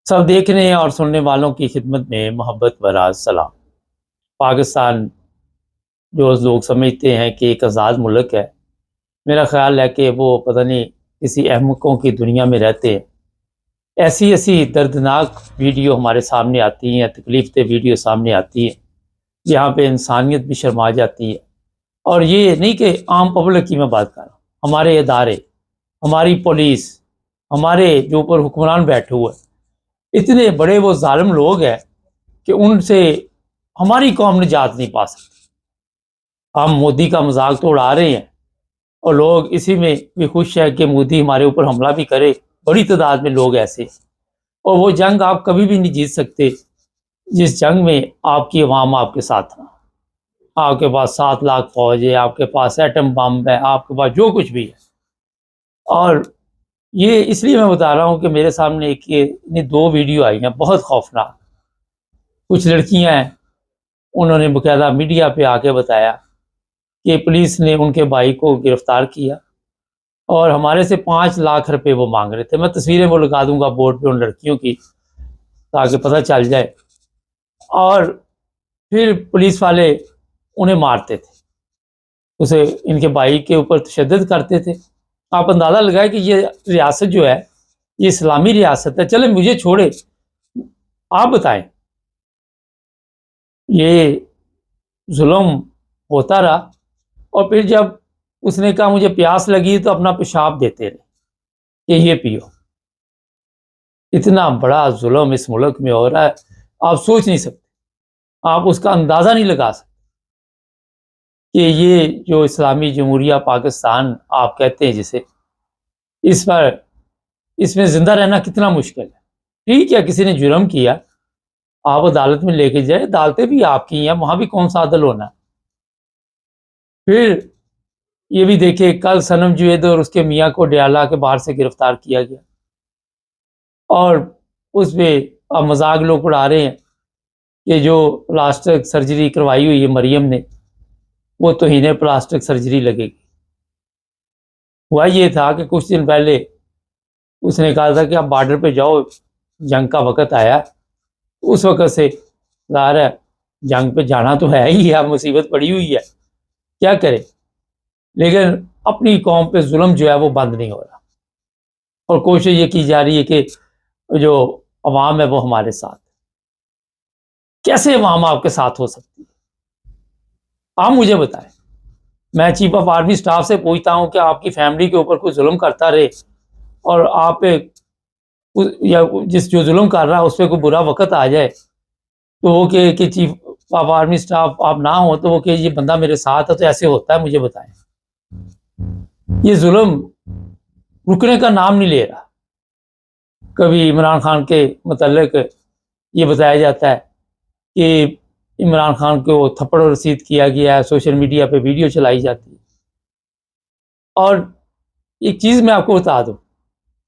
सब देखने और सुनने वालों की खिदमत में मोहब्बत भरा सलाम। पाकिस्तान जो लोग समझते हैं कि एक आज़ाद मुल्क है, मेरा ख़्याल है कि वो पता नहीं किसी अहमकों की दुनिया में रहते हैं। ऐसी ऐसी दर्दनाक वीडियो हमारे सामने आती हैं, तकलीफ़ दे वीडियो सामने आती है, जहाँ पे इंसानियत भी शर्मा जाती है। और ये नहीं कि आम पब्लिक की मैं बात कर रहा हूँ, हमारे इदारे, हमारी पुलिस, हमारे जो ऊपर हुक्मरान बैठे हुए हैं, इतने बड़े वो ज़ालिम लोग हैं कि उनसे हमारी कौम निजात नहीं पा सकती। हम मोदी का मजाक तो उड़ा रहे हैं और लोग इसी में भी खुश है कि मोदी हमारे ऊपर हमला भी करे। बड़ी तादाद में लोग ऐसे, और वो जंग आप कभी भी नहीं जीत सकते जिस जंग में आपकी अवाम आपके साथ ना। आपके पास 7 लाख फौज है, आपके पास एटम बम है, आपके पास जो कुछ भी है। और ये इसलिए मैं बता रहा हूँ कि मेरे सामने एक ये 2 वीडियो आई हैं बहुत खौफनाक। कुछ लड़कियां हैं, उन्होंने बकायदा मीडिया पे आके बताया कि पुलिस ने उनके भाई को गिरफ्तार किया और हमारे से 5 लाख रुपए वो मांग रहे थे। मैं तस्वीरें वो लगा दूंगा बोर्ड पे उन लड़कियों की, ताकि पता चल जाए। और फिर पुलिस वाले उन्हें मारते थे, उसे इनके भाई के ऊपर तशद्दुद करते थे। आप अंदाज़ा लगाए कि ये रियासत जो है, ये इस्लामी रियासत है। चले मुझे छोड़े, आप बताएं, ये जुल्म होता रहा। और फिर जब उसने कहा मुझे प्यास लगी तो अपना पेशाब देते रहे कि ये पियो। इतना बड़ा जुल्म इस मुल्क में हो रहा है, आप सोच नहीं सकते, आप उसका अंदाज़ा नहीं लगा सकते कि ये जो इस्लामी जमहूरिया पाकिस्तान आप कहते हैं जिसे, इस पर इसमें ज़िंदा रहना कितना मुश्किल है। ठीक है, किसी ने जुर्म किया, आप अदालत में लेके जाए, अदालतें भी आपकी हैं, वहाँ भी कौन सा अदल होना है। फिर ये भी देखिए, कल सनम जुवेद और उसके मियाँ को डयाला के बाहर से गिरफ्तार किया गया और उस पे अब मजाक लोग उड़ा रहे हैं कि जो प्लास्टिक सर्जरी करवाई हुई है मरियम ने, वो तौहीन प्लास्टिक सर्जरी लगेगी। हुआ ये था कि कुछ दिन पहले उसने कहा था कि आप बॉर्डर पे जाओ, जंग का वक़्त आया है। उस वक़्त से ज़ाहिर है जंग पे जाना तो है ही, अब मुसीबत पड़ी हुई है, क्या करें। लेकिन अपनी कौम पे जुल्म जो है वो बंद नहीं हो रहा और कोशिश ये की जा रही है कि जो अवाम है वो हमारे साथ। कैसे अवाम आपके साथ हो सकती है, आप मुझे बताएं। मैं चीफ ऑफ आर्मी स्टाफ से पूछता हूं कि आपकी फैमिली के ऊपर कोई जुल्म करता रहे और आप पे या जिस जो जुल्म कर रहा है उस पर कोई बुरा वक़्त आ जाए, तो वो कहे कि चीफ ऑफ आर्मी स्टाफ आप ना हो, तो वो कहे ये बंदा मेरे साथ है, तो ऐसे होता है। मुझे बताएं, ये जुल्म रुकने का नाम नहीं ले रहा। कभी इमरान खान के मतलब ये बताया जाता है कि इमरान खान को थप्पड़ रसीद किया गया है, सोशल मीडिया पे वीडियो चलाई जाती है। और एक चीज़ मैं आपको बता दूं,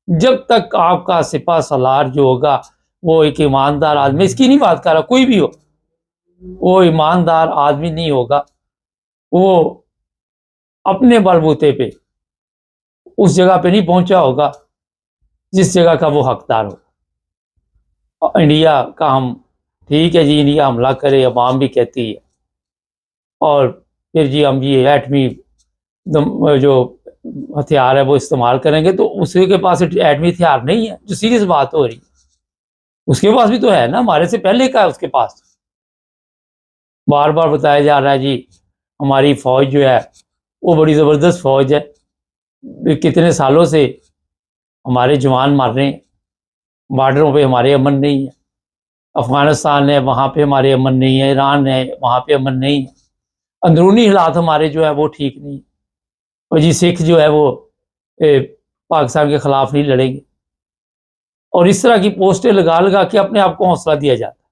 जब तक आपका सिपा सलार जो होगा वो एक ईमानदार आदमी, इसकी नहीं बात कर रहा, कोई भी हो, वो ईमानदार आदमी नहीं होगा, वो अपने बलबूते पे उस जगह पे नहीं पहुंचा होगा जिस जगह का वो हकदार हो। इंडिया का हम, ठीक है जी, इंडिया हमला करे, अवाम भी कहती है, और फिर जी हम ये एटमी जो हथियार है वो इस्तेमाल करेंगे, तो उसी के पास एटमी हथियार नहीं है, जो सीरियस बात हो रही है। उसके पास भी तो है ना, हमारे से पहले का है उसके पास। बार बार बताया जा रहा है जी हमारी फौज जो है वो बड़ी ज़बरदस्त फौज है, कितने सालों से हमारे जवान मर रहे हैं, बॉर्डरों पे हमारे अमन नहीं है। अफगानिस्तान है, वहाँ पे हमारे अमन नहीं है। ईरान है, वहाँ पे अमन नहीं है। अंदरूनी हालात हमारे जो है वो ठीक नहीं है। और जी सिख जो है वो पाकिस्तान के खिलाफ नहीं लड़ेंगे। और इस तरह की पोस्टें लगा लगा के अपने आप को हौसला दिया जाता है।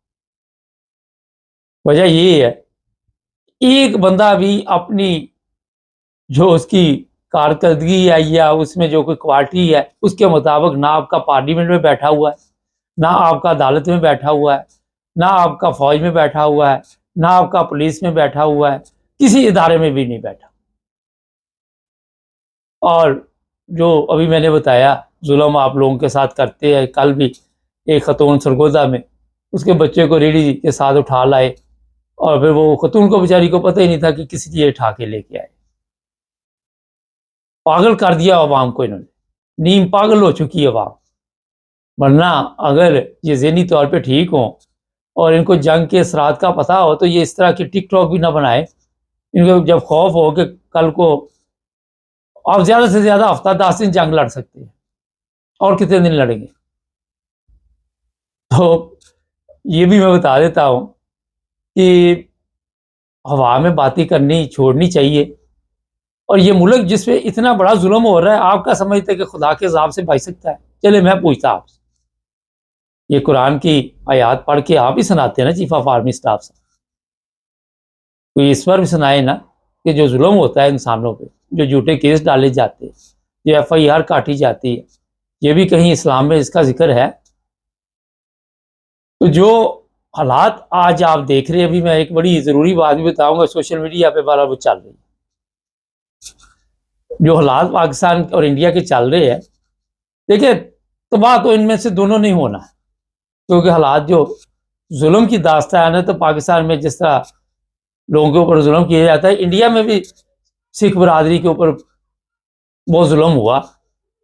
वजह ये है, एक बंदा भी अपनी जो उसकी कारकर्दगी है या उसमें जो कोई क्वालिटी है उसके मुताबिक ना आपका पार्लियामेंट में बैठा हुआ है, ना आपका अदालत में बैठा हुआ है, ना आपका फौज में बैठा हुआ है, ना आपका पुलिस में बैठा हुआ है, किसी इदारे में भी नहीं बैठा। और जो अभी मैंने बताया जुल्म आप लोगों के साथ करते हैं, कल भी एक खतून सरगोदा में उसके बच्चे को रेडी के साथ उठा लाए, और फिर वो खतून को बेचारी को पता ही नहीं था कि किसी चीज उठा के लेके आए। पागल कर दिया अवाम को इन्होंने, नीम पागल हो चुकी है अवाम। वरना अगर ये ज़हनी तौर पे ठीक हो और इनको जंग के असरात का पता हो तो ये इस तरह की टिकटॉक भी ना बनाए। इनको जब खौफ हो कि कल को आप ज़्यादा से ज़्यादा हफ्ता 10 दिन जंग लड़ सकते हैं, और कितने दिन लड़ेंगे। तो ये भी मैं बता देता हूँ कि हवा में बातें करनी छोड़नी चाहिए। और ये मुल्क जिसपे इतना बड़ा जुल्म हो रहा है, आप क्या समझते हैं कि खुदा के अज़ाब से बच सकता है? चले मैं पूछता आपसे, ये कुरान की आयात पढ़ के आप ही सुनाते हैं ना चीफ ऑफ आर्मी स्टाफ से, कोई इस पर भी सुनाए ना कि जो जुल्म होता है इंसानों पे, जो झूठे केस डाले जाते हैं, जो FIR काटी जाती है, ये भी कहीं इस्लाम में इसका जिक्र है? तो जो हालात आज आप देख रहे हैं, अभी मैं एक बड़ी ज़रूरी बात भी बताऊंगा, सोशल मीडिया पे बार वो चल रही है, जो हालात पाकिस्तान और इंडिया के चल रहे हैं। देखिए, तबाह तो इनमें से दोनों नहीं होना है, क्योंकि हालात जो जुल्म की दास्तान है, तो पाकिस्तान में जिस तरह लोगों के ऊपर जुल्म किया जाता है, इंडिया में भी सिख बरादरी के ऊपर बहुत जुल्म हुआ,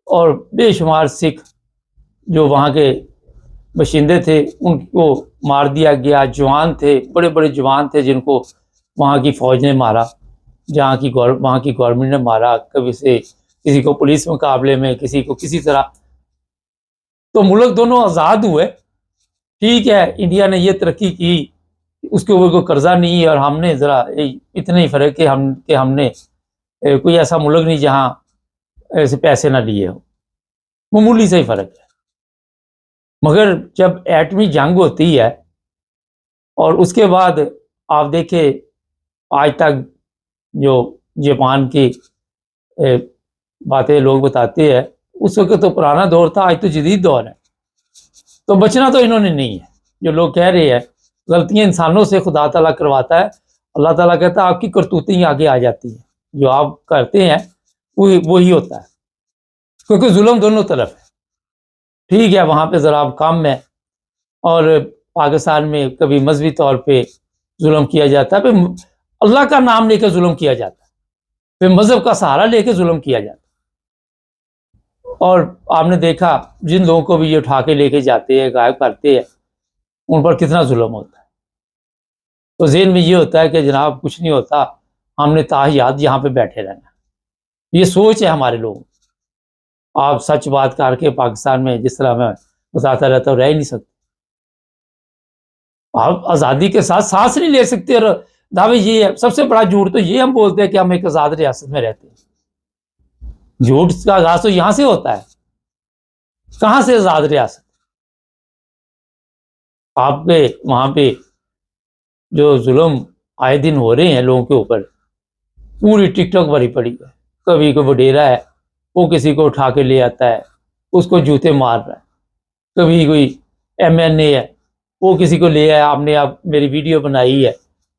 और बेशुमार सिख जो वहाँ के बशिंदे थे उनको मार दिया गया। जवान थे, बड़े बड़े जवान थे जिनको वहाँ की फ़ौज ने मारा, वहाँ की गवर्नमेंट ने मारा, कभी से किसी को पुलिस मुकाबले में, किसी को किसी तरह। तो मुल्क दोनों आज़ाद हुए, ठीक है, इंडिया ने ये तरक्की की, उसके ऊपर कोई कर्जा नहीं है, और हमने ज़रा इतने ही फ़र्क है कि हमने कोई ऐसा मुल्क नहीं जहाँ ऐसे पैसे ना लिए हो, मामूली से ही फ़र्क है। मगर जब एटमी जंग होती है और उसके बाद आप देखें आज तक जो जापान की बातें लोग बताते हैं, उस वक्त तो पुराना दौर था, आज तो जदीद दौर है। तो बचना तो इन्होंने नहीं है। जो लोग कह रहे हैं गलतियां इंसानों से खुदा ताला करवाता है, अल्लाह ताला कहता है आपकी करतूतें ही आगे आ जाती हैं, जो आप करते हैं वही होता है, क्योंकि जुल्म दोनों तरफ है। ठीक है, वहाँ पे ज़रा कम है, और पाकिस्तान में कभी मजहबी तौर पे जुल्म किया जाता है, फिर अल्लाह का नाम लेकर जुल्म किया जाता है, फिर मजहब का सहारा लेकर जुल्म किया जाता है। और आपने देखा जिन लोगों को भी ये उठा के लेके जाते हैं, गायब करते हैं, उन पर कितना जुल्म होता है। तो ज़हन में ये होता है कि जनाब कुछ नहीं होता, हमने ताहियात यहाँ पे बैठे रहना। ये सोच है हमारे लोगों। आप सच बात करके पाकिस्तान में जिस तरह मैं बताता रहता हूँ, रह ही नहीं सकते। आप आज़ादी के साथ सांस नहीं ले सकते। और दावे ये है, सबसे बड़ा झूठ तो ये हम बोलते हैं कि हम एक आज़ाद रियासत में रहते हैं। झूठ का आगाज तो यहां से होता है। कहां से आज़ाद रियासत? आपके वहां पे जो जुल्म आए दिन हो रहे हैं लोगों के ऊपर, पूरी टिकटॉक भरी पड़ी है। कभी कोई वडेरा है, वो किसी को उठा के ले आता है, उसको जूते मार रहा है। कभी कोई MNA है, वो किसी को ले आया, आपने आप मेरी वीडियो बनाई है,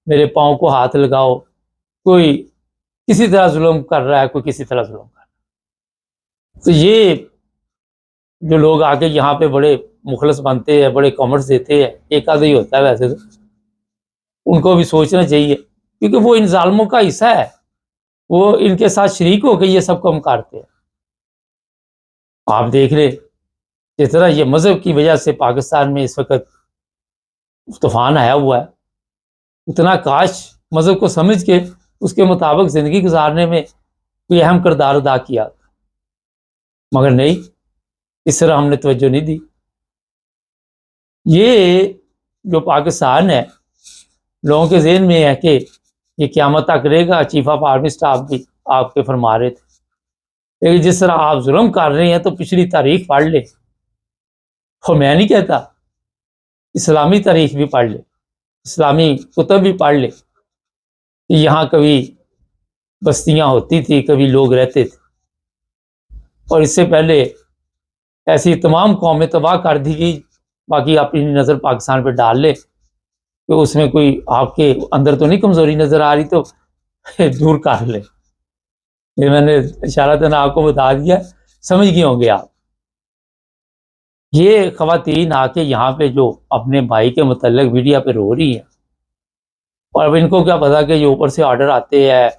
मेरे पाँव को हाथ लगाओ। कोई किसी तरह जुल्म कर रहा है, कोई किसी तरह जुल्म कर रहा है। तो ये जो लोग आके यहाँ पे बड़े मुखलस बनते हैं, बड़े कमेंट्स देते हैं, एक आधा ही होता है वैसे तो, उनको भी सोचना चाहिए, क्योंकि वो इन जालमों का हिस्सा है, वो इनके साथ शरीक होकर ये सब काम करते हैं। आप देख रहे जिस तरह ये मजहब की वजह से पाकिस्तान में इस वक्त तूफान आया हुआ है, उतना काश मजहब को समझ के उसके मुताबिक जिंदगी गुजारने में कोई अहम किरदार अदा किया, मगर नहीं, इस तरह हमने तवज्जो नहीं दी। ये जो पाकिस्तान है, लोगों के जहन में है कि ये क़यामत तक रहेगा। चीफ ऑफ आर्मी स्टाफ भी आपके फरमा रहे थे, लेकिन जिस तरह आप जुल्म कर रहे हैं तो पिछली तारीख पढ़ ले, और मैं नहीं कहता, इस्लामी तारीख भी पढ़ ले, इस्लामी कुतब भी पढ़ ले कि यहाँ कभी बस्तियाँ होती थी, कभी लोग रहते थे, और इससे पहले ऐसी तमाम कौमें तबाह कर दी गई। बाकी अपनी नज़र पाकिस्तान पे डाल ले तो उसमें कोई आपके अंदर तो नहीं कमज़ोरी नज़र आ रही, तो दूर कर ले। ये मैंने इशारतन आपको बता दिया, समझ गए होंगे आप। ये खवातीन आके यहाँ पे जो अपने भाई के मतलब मीडिया पे रो रही है, और अब इनको क्या पता कि ये ऊपर से ऑर्डर आते हैं,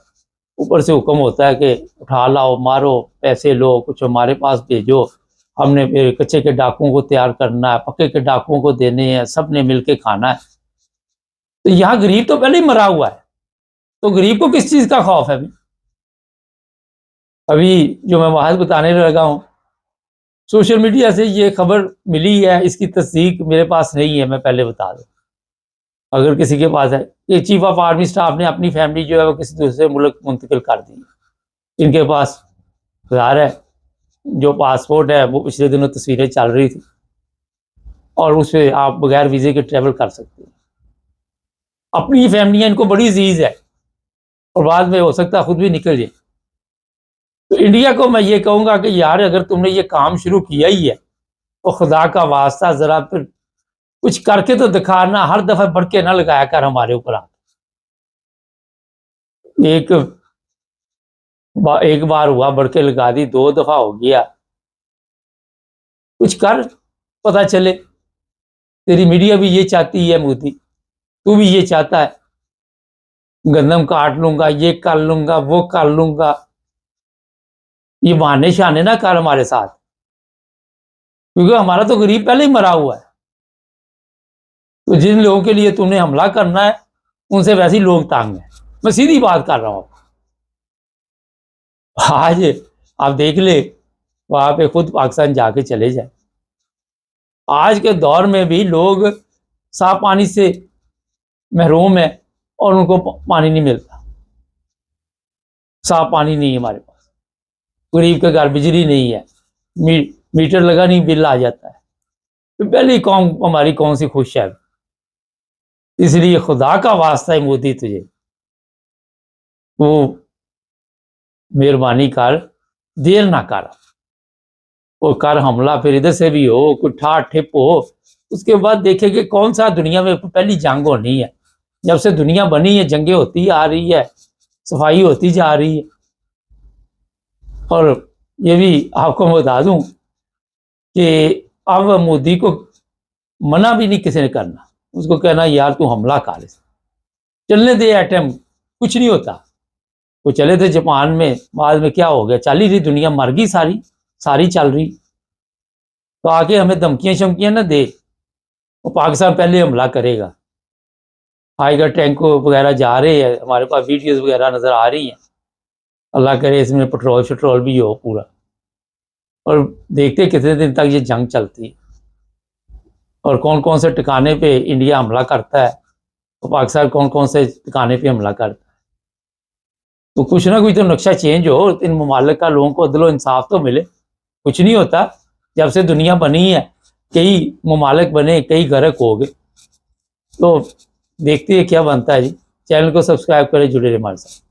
ऊपर से हुक्म होता है कि उठा लाओ, मारो, पैसे लो, कुछ हमारे पास भेजो, हमने फिर कच्चे के डाकुओं को तैयार करना है, पक्के के डाकुओं को देने हैं, सब ने मिल के खाना है। तो यहाँ गरीब तो पहले ही मरा हुआ है, तो गरीब को किस चीज का खौफ है? अभी जो मैं वाहद बताने लगा हूँ, सोशल मीडिया से ये खबर मिली है, इसकी तस्दीक मेरे पास नहीं है, मैं पहले बता दूं। अगर किसी के पास है, ये चीफ ऑफ आर्मी स्टाफ ने अपनी फैमिली जो है वो किसी दूसरे मुल्क मुंतकिल कर दी है। इनके पास ज़ाहिर है जो पासपोर्ट है वो पिछले दिनों तस्वीरें चल रही थी, और उस पर आप बगैर वीज़े के ट्रेवल कर सकते हैं। अपनी फैमिलियाँ इनको बड़ी अजीज है, और बाद में हो सकता है खुद भी निकल जाए। तो इंडिया को मैं ये कहूँगा कि यार अगर तुमने ये काम शुरू किया ही है तो खुदा का वास्ता ज़रा फिर कुछ करके तो दिखाना, हर दफ़ा बढ़ के ना लगाया कर हमारे ऊपर। एक बार हुआ, बढ़ के लगा दी, 2 दफ़ा हो गया। कुछ कर, पता चले। तेरी मीडिया भी ये चाहती है मोदी, तू भी ये चाहता है, गंदम काट लूंगा, ये कर लूंगा, वो कर लूंगा। ये बहाने शहाने ना कर हमारे साथ, क्योंकि हमारा तो गरीब पहले ही मरा हुआ है। तो जिन लोगों के लिए तूने हमला करना है उनसे वैसे ही लोग तंग हैं। मैं सीधी बात कर रहा हूँ। आज आप देख ले, वहां पे खुद पाकिस्तान जाके चले जाए, आज के दौर में भी लोग साफ पानी से महरूम है और उनको पानी नहीं मिलता। साफ पानी नहीं है हमारे पास, गरीब के घर बिजली नहीं है, मीटर लगा नहीं, बिल आ जाता है। तो पहले कौन हमारी कौन सी खुश है? इसलिए खुदा का वास्ता है मोदी, तुझे वो मेहरबानी कर, देर ना कर, वो कर हमला, फिर इधर से भी हो, कुछ ठाट ठिप हो, उसके बाद देखे कि कौन सा दुनिया में पहली जंग होनी है। जब से दुनिया बनी है जंगें होती आ रही है, सफाई होती जा रही है। और ये भी आपको बता दूं कि अब मोदी को मना भी नहीं किसी ने करना, उसको कहना यार तू हमला कर, चलने दे एटम, कुछ नहीं होता। वो चले थे जापान में, बाद में क्या हो गया, चल ही रही दुनिया, मर गई सारी, सारी चल रही। तो आके हमें धमकियां शमकियां ना दे, वो पाकिस्तान पहले हमला करेगा। आएगा, टैंक वगैरह जा रहे हैं, हमारे पास वीडियोस वगैरह नजर आ रही हैं। अल्लाह करे इसमें पेट्रोल शट्रोल भी हो पूरा, और देखते कितने दिन तक ये जंग चलती है, और कौन कौन से ठिकाने पे इंडिया हमला करता है, तो पाकिस्तान कौन कौन से ठिकाने पे हमला करता है। तो कुछ ना कुछ तो नक्शा चेंज हो, इन ममालिक का लोगों को अदलो इंसाफ तो मिले। कुछ नहीं होता, जब से दुनिया बनी है कई ममालिक बने, कई गर्क हो गए। तो देखते हैं क्या बनता है जी। चैनल को सब्सक्राइब करें, जुड़े रहे हमारे साथ।